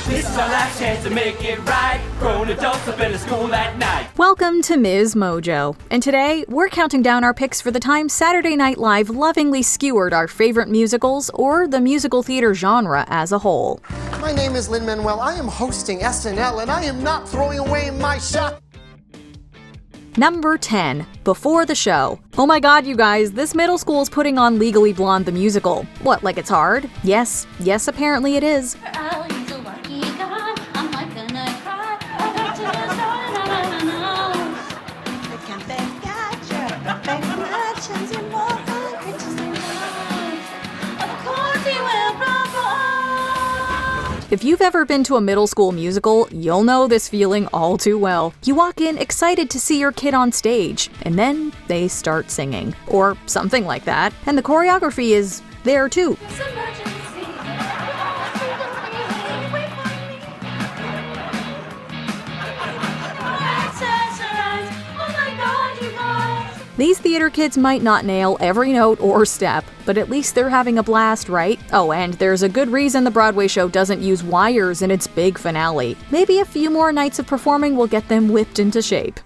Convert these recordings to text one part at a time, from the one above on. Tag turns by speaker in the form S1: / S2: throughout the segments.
S1: This is our last chance to make it right. Grown adults have been to school at night.
S2: Welcome to MsMojo, and today we're counting down our picks for the time Saturday Night Live lovingly skewered our favorite musicals or the musical theater genre as a whole.
S3: My name is Lin-Manuel. I am hosting SNL, and I am not throwing away my shot.
S2: Number 10. Before the Show. Oh my god, you guys, this middle school's putting on Legally Blonde the musical. What, like it's hard? Yes, apparently it is. If you've ever been to a middle school musical, you'll know this feeling all too well. You walk in excited to see your kid on stage, and then they start singing. Or something like that. And the choreography is there too. These theater kids might not nail every note or step, but at least they're having a blast, right? Oh, and there's a good reason the Broadway show doesn't use wires in its big finale. Maybe a few more nights of performing will get them whipped into shape.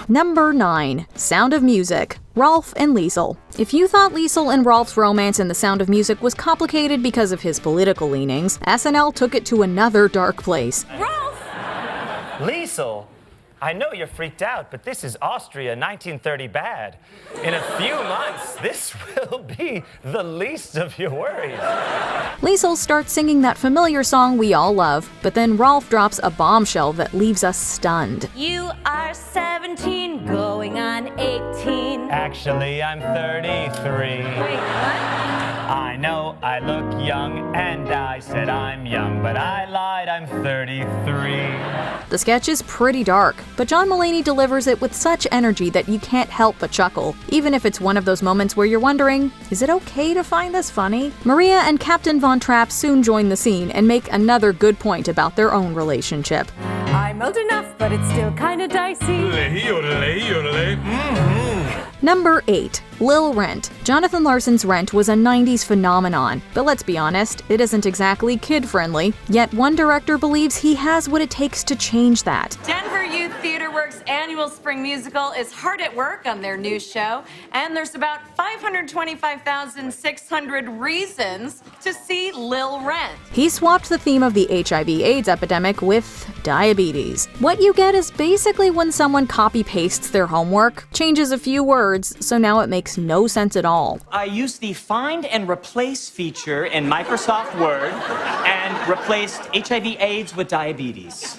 S2: Number 9. Sound of Music. Rolf and Liesl. If you thought Liesl and Rolf's romance in The Sound of Music was complicated because of his political leanings, SNL took it to another dark place.
S4: Rolf!
S5: Liesl, I know you're freaked out, but this is Austria 1930 bad. In a few months, this will be the least of your worries.
S2: Liesl starts singing that familiar song we all love, but then Rolf drops a bombshell that leaves us stunned.
S4: You are 17, going on 18.
S5: Actually, I'm 33.
S4: Wait, what?
S5: I know I look young, and I said I'm young, but I lied, I'm 33.
S2: The sketch is pretty dark, but John Mulaney delivers it with such energy that you can't help but chuckle, even if it's one of those moments where you're wondering, is it okay to find this funny? Maria and Captain Von Trapp soon join the scene and make another good point about their own relationship.
S4: I'm old enough, but it's still kinda dicey.
S2: Number 8. Lil Rent. Jonathan Larson's Rent was a 90s phenomenon, but let's be honest, it isn't exactly kid-friendly. Yet one director believes he has what it takes to change that.
S6: Denver Youth Theater Works' annual spring musical is hard at work on their new show, and there's about 525,600 reasons to see Lil Rent.
S2: He swapped the theme of the HIV/AIDS epidemic with diabetes. What you get is basically when someone copy-pastes their homework, changes a few words, so now it makes no sense at all.
S7: I used the Find and Replace feature in Microsoft Word and replaced HIV/AIDS with diabetes.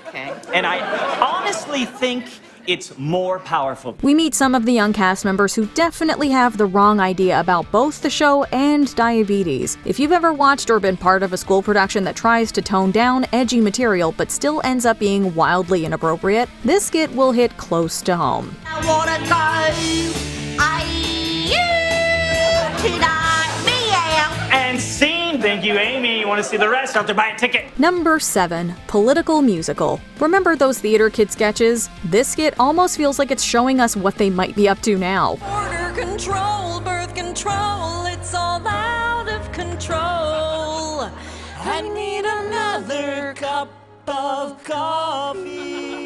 S6: Okay.
S7: And I honestly think it's more powerful.
S2: We meet some of the young cast members who definitely have the wrong idea about both the show and diabetes. If you've ever watched or been part of a school production that tries to tone down edgy material but still ends up being wildly inappropriate, this skit will hit close to home.
S4: I wanna go.
S7: And scene! Thank you, Amy. You want to see the rest? I'll have to buy a ticket.
S2: Number 7. Political musical. Remember those theater kid sketches? This skit almost feels like it's showing us what they might be up to now.
S4: Border control, birth control, it's all out of control. I need another cup of coffee.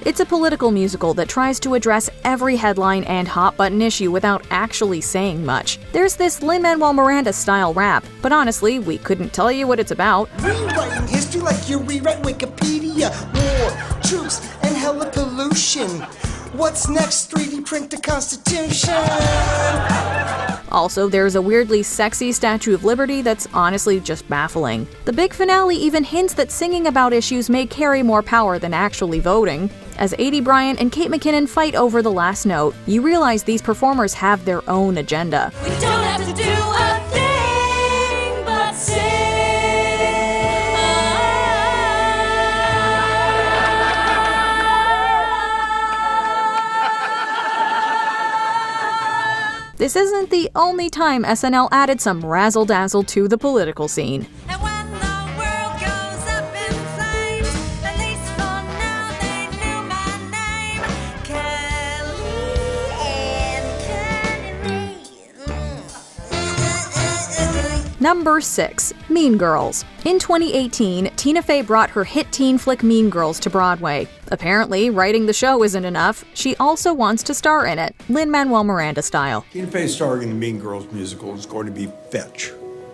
S2: It's a political musical that tries to address every headline and hot-button issue without actually saying much. There's this Lin-Manuel Miranda-style rap, but honestly, we couldn't tell you what it's about.
S3: Rewriting history like you rewrite Wikipedia. War, troops, and hella pollution. What's next? 3D print the Constitution.
S2: Also, there's a weirdly sexy Statue of Liberty that's honestly just baffling. The big finale even hints that singing about issues may carry more power than actually voting. As A.D. Bryant and Kate McKinnon fight over the last note, you realize these performers have their own agenda.
S4: We don't have to do a thing but
S2: This isn't the only time SNL added some razzle-dazzle to the political scene.
S4: And when the world goes up in flames, at least for now they knew my name. Kelly.
S2: Number 6. Mean Girls. In 2018, Tina Fey brought her hit teen flick Mean Girls to Broadway. Apparently, writing the show isn't enough. She also wants to star in it, Lin-Manuel Miranda style.
S8: Tina Fey starring in the Mean Girls musical is going to be fetch.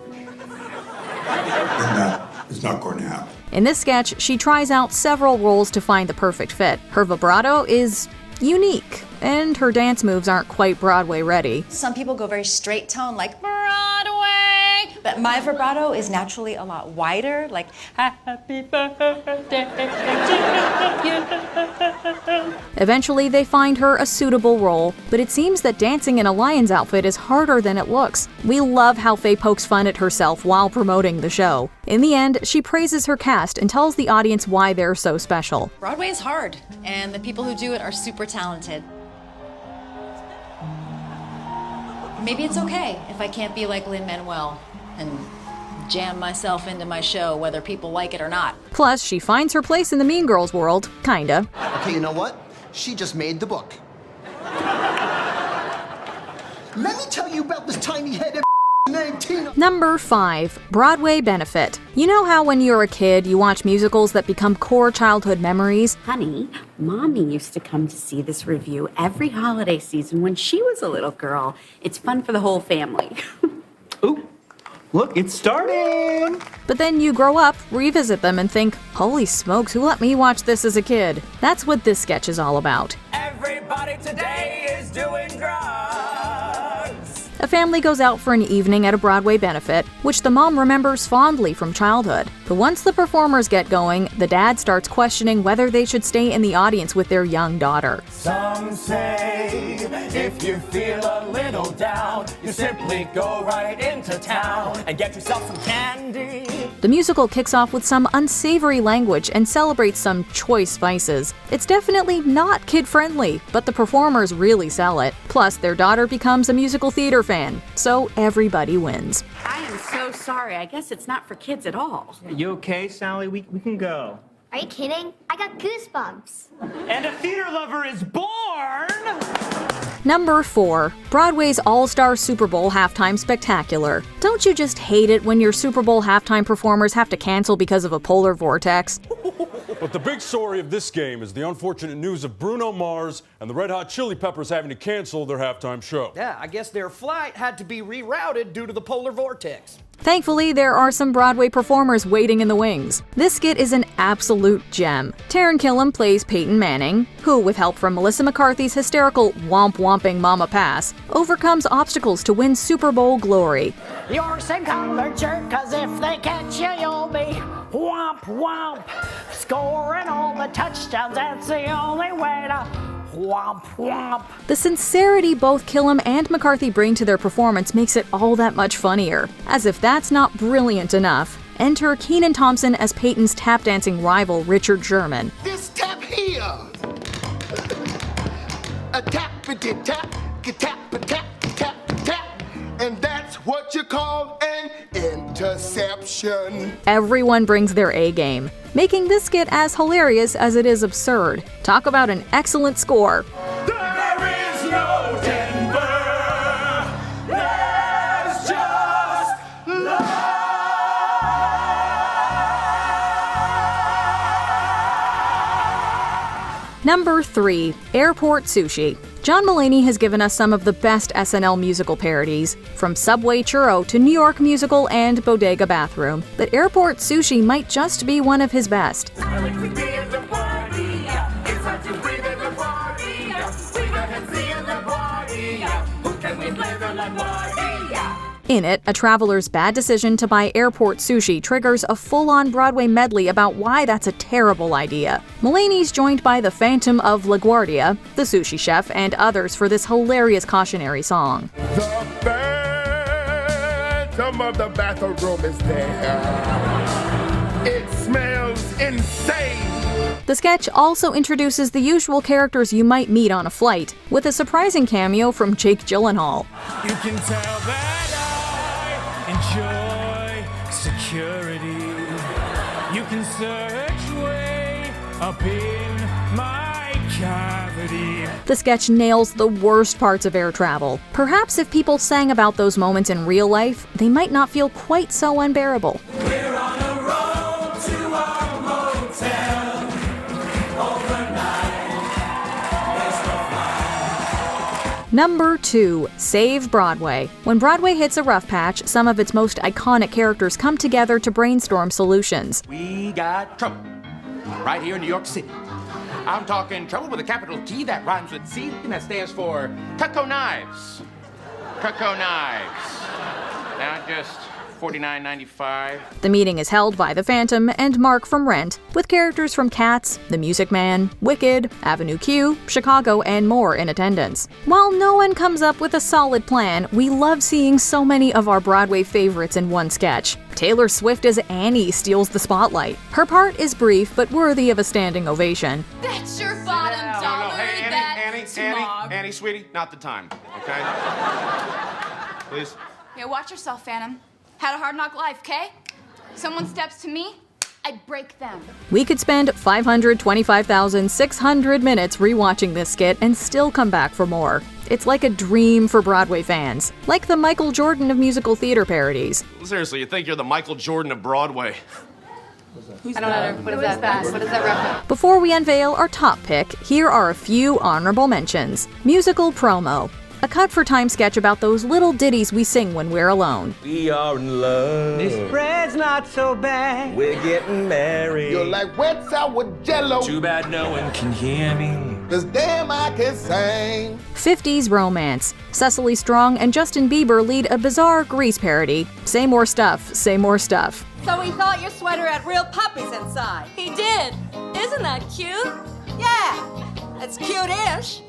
S8: And that is not going to happen.
S2: In this sketch, she tries out several roles to find the perfect fit. Her vibrato is unique, and her dance moves aren't quite Broadway ready.
S9: Some people go very straight tone, like Broadway, but my vibrato is naturally a lot wider, like happy birthday to you.
S2: Eventually, they find her a suitable role, but it seems that dancing in a lion's outfit is harder than it looks. We love how Fey pokes fun at herself while promoting the show. In the end, she praises her cast and tells the audience why they're so special.
S9: Broadway is hard, and the people who do it are super talented. Maybe it's okay if I can't be like Lin-Manuel and jam myself into my show, whether people like it or not.
S2: Plus, she finds her place in the Mean Girls world, kinda.
S3: Okay, you know what? She just made the book. Let me tell you about this tiny-headed named Tina.
S2: Number 5. Broadway Benefit. You know how when you're a kid, you watch musicals that become core childhood memories?
S10: Honey, Mommy used to come to see this review every holiday season when she was a little girl. It's fun for the whole family.
S7: Ooh, look, it's starting!
S2: But then you grow up, revisit them, and think, holy smokes, who let me watch this as a kid? That's what this sketch is all about.
S1: Everybody today is doing drugs.
S2: A family goes out for an evening at a Broadway benefit, which the mom remembers fondly from childhood. But once the performers get going, the dad starts questioning whether they should stay in the audience with their young daughter.
S1: Some say if you feel a little down, you simply go right into town and get yourself some candy.
S2: The musical kicks off with some unsavory language and celebrates some choice spices. It's definitely not kid-friendly, but the performers really sell it. Plus, their daughter becomes a musical theater fan, so everybody wins.
S10: I am so sorry. I guess it's not for kids at all.
S7: You okay, Sally? We can go.
S11: Are you kidding? I got goosebumps.
S7: And a theater lover is born!
S2: Number 4. Broadway's AllStar Super Bowl Halftime Spectacular. Don't you just hate it when your Super Bowl halftime performers have to cancel because of a polar vortex?
S12: But the big story of this game is the unfortunate news of Bruno Mars and the Red Hot Chili Peppers having to cancel their halftime show.
S13: Yeah, I guess their flight had to be rerouted due to the polar vortex.
S2: Thankfully, there are some Broadway performers waiting in the wings. This skit is an absolute gem. Taran Killam plays Peyton Manning, who, with help from Melissa McCarthy's hysterical womp-womping Mama Pass, overcomes obstacles to win Super Bowl glory.
S14: You're some colored jerk, 'cause if they catch you, you'll be womp womp. Scoring all the touchdowns, that's the only way to womp womp.
S2: The sincerity both Killam and McCarthy bring to their performance makes it all that much funnier. As if that's not brilliant enough, enter Kenan Thompson as Peyton's tap dancing rival Richard Sherman.
S3: This tap here. A tap-a-tap, tap-a-tap, tap-a-tap. And that's what you call an interception.
S2: Everyone brings their A game, making this skit as hilarious as it is absurd. Talk about an excellent score.
S1: There is no Denver. There's just love.
S2: Number 3. Airport Sushi. John Mulaney has given us some of the best SNL musical parodies, from Subway Churro to New York Musical and Bodega Bathroom, but Airport Sushi might just be one of his best. In it, a traveler's bad decision to buy airport sushi triggers a full-on Broadway medley about why that's a terrible idea. Mulaney's joined by the Phantom of LaGuardia, the sushi chef, and others for this hilarious cautionary song.
S15: The Phantom of the bathroom is there. It smells insane.
S2: The sketch also introduces the usual characters you might meet on a flight, with a surprising cameo from Jake Gyllenhaal.
S1: You can tell that enjoy security. You can search way up in my cavity.
S2: The sketch nails the worst parts of air travel. Perhaps if people sang about those moments in real life, they might not feel quite so unbearable.
S1: We're on a road to our motel overnight. There's no flight.
S2: Number 2. Save Broadway. When Broadway hits a rough patch, some of its most iconic characters come together to brainstorm solutions.
S15: We got trouble right here in New York City. I'm talking trouble with a capital T that rhymes with C and that stands for Cutco Knives. Cutco Knives. Now just $49.95.
S2: The meeting is held by the Phantom and Mark from Rent, with characters from Cats, The Music Man, Wicked, Avenue Q, Chicago, and more in attendance. While no one comes up with a solid plan, we love seeing so many of our Broadway favorites in one sketch. Taylor Swift as Annie steals the spotlight. Her part is brief but worthy of a standing ovation.
S4: That's your bottom dollar.
S15: No, hey,
S4: That's smog.
S15: Annie, sweetie, not the time, okay? Please.
S16: Yeah, watch yourself, Phantom. Had a hard knock life, okay? Someone steps to me, I break them.
S2: We could spend 525,600 minutes rewatching this skit and still come back for more. It's like a dream for Broadway fans, like the Michael Jordan of musical theater parodies.
S15: Seriously, you think you're the Michael Jordan of Broadway?
S16: I don't know. What is that? What is that reference?
S2: Before we unveil our top pick, here are a few honorable mentions. Musical promo. A cut-for-time sketch about those little ditties we sing when we're alone.
S1: We are in love.
S17: This bread's not so bad.
S1: We're getting married.
S15: You're like wet sour jello.
S1: Too bad no one can hear me.
S15: 'Cause damn, I can sing.
S2: 50s romance. Cecily Strong and Justin Bieber lead a bizarre Grease parody. Say more stuff, say more stuff.
S4: So he thought your sweater had real puppies inside. He did. Isn't that cute? Yeah, it's cute-ish.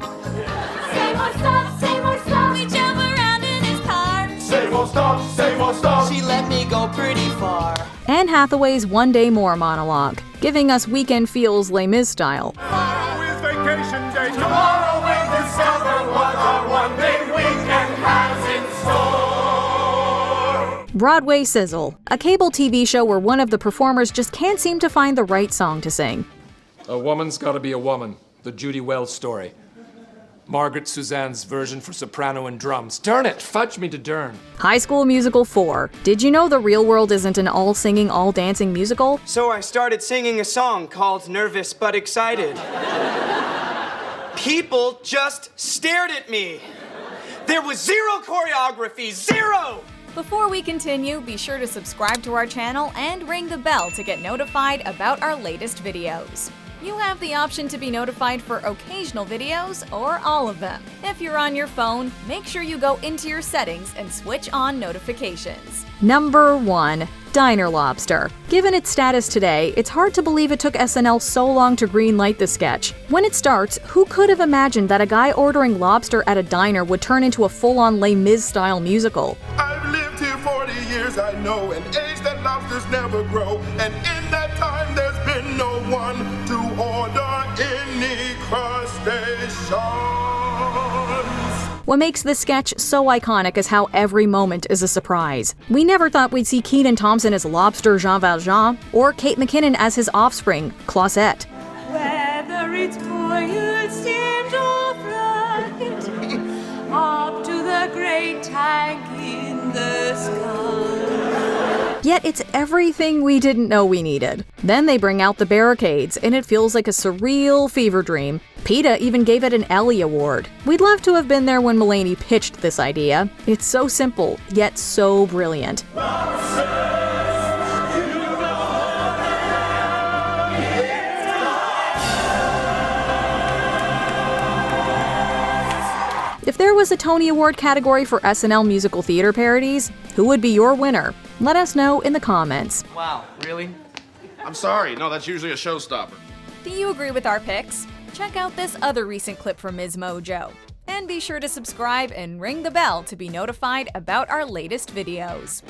S4: Say more stuff, say more stuff. We jump around in his car.
S1: Say more stuff, say more stuff.
S17: She let me go pretty far.
S2: Anne Hathaway's One Day More monologue, giving us weekend feels Les Mis style.
S1: Tomorrow is vacation day. Tomorrow we'll discover what our one-day weekend has in store.
S2: Broadway Sizzle, a cable TV show where one of the performers just can't seem to find the right song to sing.
S18: A woman's gotta be a woman. The Judy Wells story. Margaret Suzanne's version for soprano and drums. Darn it, fudge me to Dern.
S2: High School Musical 4. Did you know the real world isn't an all-singing, all-dancing musical?
S17: So I started singing a song called Nervous But Excited. People just stared at me. There was zero choreography, zero!
S6: Before we continue, be sure to subscribe to our channel and ring the bell to get notified about our latest videos. You have the option to be notified for occasional videos or all of them. If you're on your phone, make sure you go into your settings and switch on notifications.
S2: Number 1. Diner Lobster. Given its status today, it's hard to believe it took SNL so long to greenlight the sketch. When it starts, who could have imagined that a guy ordering lobster at a diner would turn into a full-on Les Mis-style musical?
S15: I've lived here 40 years, I know, an age that lobsters never grow. And in that time, there's been no one to order any crustaceans.
S2: What makes this sketch so iconic is how every moment is a surprise. We never thought we'd see Kenan Thompson as Lobster Jean Valjean, or Kate McKinnon as his offspring, Clausette.
S4: Whether it's boiled, steamed, or fried, up to the great tank in the sky.
S2: Yet it's everything we didn't know we needed. Then they bring out the barricades, and it feels like a surreal fever dream. PETA even gave it an Ellie Award. We'd love to have been there when Mulaney pitched this idea. It's so simple, yet so brilliant. If there was a Tony Award category for SNL musical theater parodies, who would be your winner? Let us know in the comments.
S17: Wow, really?
S15: I'm sorry, no, that's usually a showstopper.
S6: Do you agree with our picks? Check out this other recent clip from MsMojo. And be sure to subscribe and ring the bell to be notified about our latest videos.